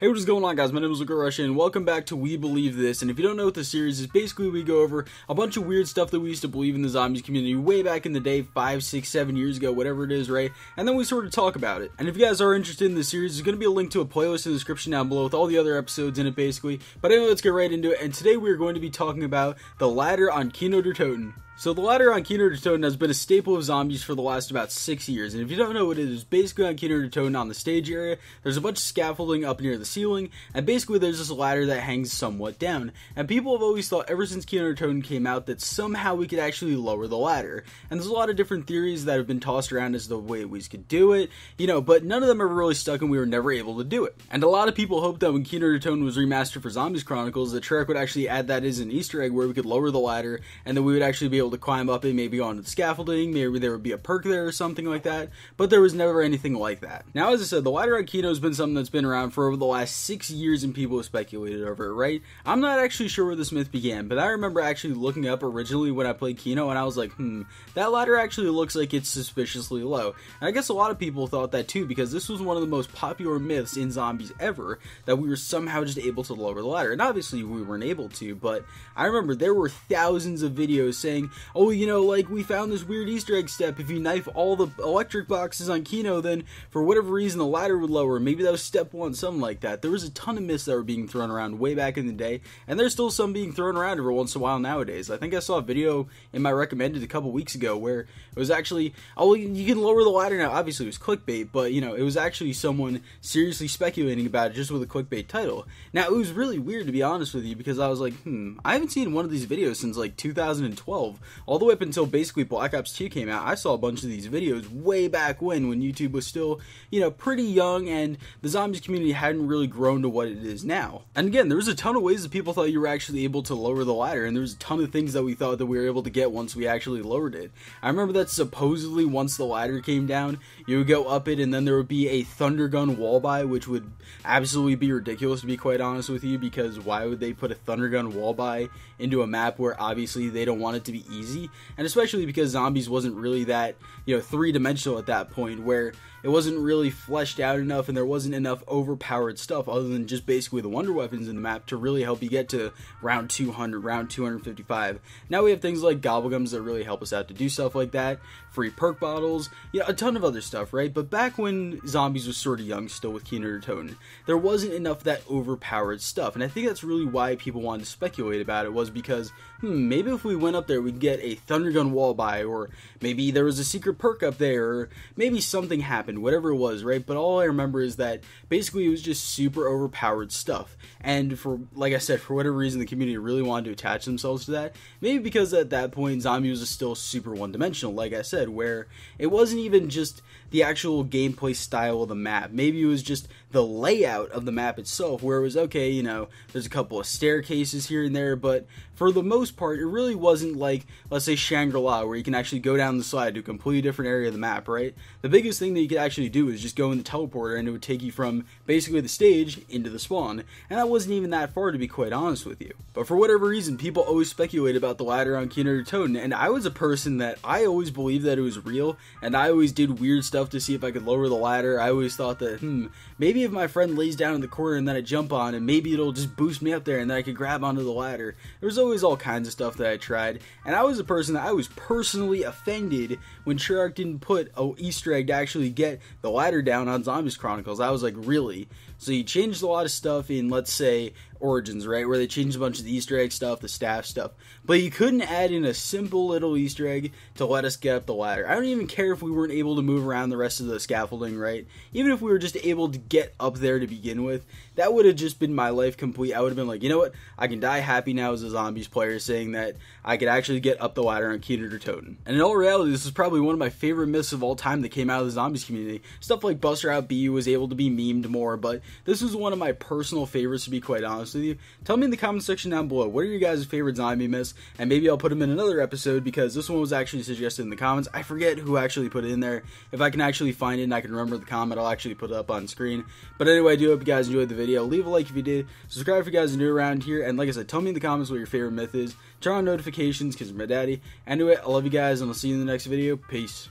Hey, what is going on, guys? My name is Russian, and welcome back to We Believe This. And if you don't know what the series is, basically we go over a bunch of weird stuff that we used to believe in the zombies community way back in the day, 5, 6, 7 years ago, whatever it is, right? And then we sort of talk about it. And if you guys are interested in the series, there's going to be a link to a playlist in the description down below with all the other episodes in it, basically. But anyway, let's get right into it. And today we are going to be talking about the ladder on Kino der Toten. So the ladder on Kino der Toten has been a staple of zombies for the last about 6 years, and if you don't know what it is, basically on Kino der Toten on the stage area, there's a bunch of scaffolding up near the ceiling, and basically there's this ladder that hangs somewhat down, and people have always thought ever since Kino der Toten came out that somehow we could actually lower the ladder, and there's a lot of different theories that have been tossed around as the way we could do it, but none of them ever really stuck and we were never able to do it. And a lot of people hoped that when Kino der Toten was remastered for Zombies Chronicles, that Treyarch would actually add that as an Easter egg where we could lower the ladder, and that we would actually be able to climb up it, maybe onto the scaffolding, maybe there would be a perk there or something like that, but there was never anything like that. Now, as I said, the ladder on Kino has been something that's been around for over the last 6 years and people have speculated over it, right? I'm not actually sure where this myth began, but I remember actually looking up originally when I played Kino and I was like, that ladder actually looks like it's suspiciously low. And I guess a lot of people thought that too, because this was one of the most popular myths in zombies ever, that we were somehow just able to lower the ladder. And obviously we weren't able to, but I remember there were thousands of videos saying, oh, like we found this weird Easter egg step. If you knife all the electric boxes on Kino, then for whatever reason the ladder would lower. Maybe that was step 1, something like that. There was a ton of myths that were being thrown around way back in the day, and there's still some being thrown around every once in a while nowadays. I think I saw a video in my recommended a couple weeks ago where it was actually, oh, you can lower the ladder now. Obviously it was clickbait, but it was actually someone seriously speculating about it just with a clickbait title. Now, it was really weird, to be honest with you, because I was like, I haven't seen one of these videos since like 2012, all the way up until basically Black Ops 2 came out. I saw a bunch of these videos way back when YouTube was still, pretty young and the zombies community hadn't really grown to what it is now. And again, there was a ton of ways that people thought you were actually able to lower the ladder, and there was a ton of things that we thought that we were able to get once we actually lowered it. I remember that supposedly once the ladder came down, you would go up it and then there would be a Thundergun wall buy, which would absolutely be ridiculous, to be quite honest with you, because why would they put a Thundergun wall buy into a map where obviously they don't want it to be easy? And especially because zombies wasn't really that, three-dimensional at that point, where it wasn't really fleshed out enough and there wasn't enough overpowered stuff other than just basically the wonder weapons in the map to really help you get to round 200, round 255. Now we have things like gobblegums that really help us out to do stuff like that, free perk bottles, a ton of other stuff, right? But back when zombies was sort of young still with Kino der Toten, there wasn't enough of that overpowered stuff, and I think that's really why people wanted to speculate about it, was because maybe if we went up there we'd get a Thundergun wall buy, or maybe there was a secret perk up there, or maybe something happened, whatever it was, right? But all I remember is that basically it was just super overpowered stuff, and for, like I said, for whatever reason the community really wanted to attach themselves to that, maybe because at that point zombies was still super one-dimensional, like I said, where it wasn't even just the actual gameplay style of the map. Maybe it was just the layout of the map itself, where it was, okay, there's a couple of staircases here and there, but for the most part, it really wasn't like, let's say, Shangri-La, where you can actually go down the slide to a completely different area of the map, right? The biggest thing that you could actually do is just go in the teleporter, and it would take you from basically the stage into the spawn, and that wasn't even that far, to be quite honest with you. But for whatever reason, people always speculate about the ladder on Kino der Toten, and I was a person that I always believed that it was real, and I always did weird stuff to see if I could lower the ladder. I always thought that, maybe if my friend lays down in the corner and then I jump on, and maybe it'll just boost me up there and then I could grab onto the ladder. There was always all kinds of stuff that I tried, and I was a person that I was personally offended when Treyarch didn't put an Easter egg to actually get the ladder down on Zombies Chronicles. I was like, really? So you changed a lot of stuff in, let's say, Origins, right, where they changed a bunch of the Easter egg stuff, the staff stuff, but you couldn't add in a simple little Easter egg to let us get up the ladder. I don't even care if we weren't able to move around the rest of the scaffolding, right? Even if we were just able to get up there to begin with, that would have just been my life complete. I would have been like, you know what, I can die happy now as a Zombies player, saying that I could actually get up the ladder on Kino der Toten. And in all reality, this is probably one of my favorite myths of all time that came out of the Zombies community. Stuff like Buster Out B was able to be memed more, but this was one of my personal favorites, to be quite honest with you. Tell me in the comment section down below, what are your guys' favorite zombie myths, and maybe I'll put them in another episode, because this one was actually suggested in the comments. I forget who actually put it in there. If I can actually find it and I can remember the comment, I'll actually put it up on screen. But anyway, I do hope you guys enjoyed the video. Leave a like if you did, subscribe if you guys are new around here, and like I said, tell me in the comments what your favorite myth is. Turn on notifications, because you're my daddy. Anyway, I love you guys, and I'll see you in the next video. Peace.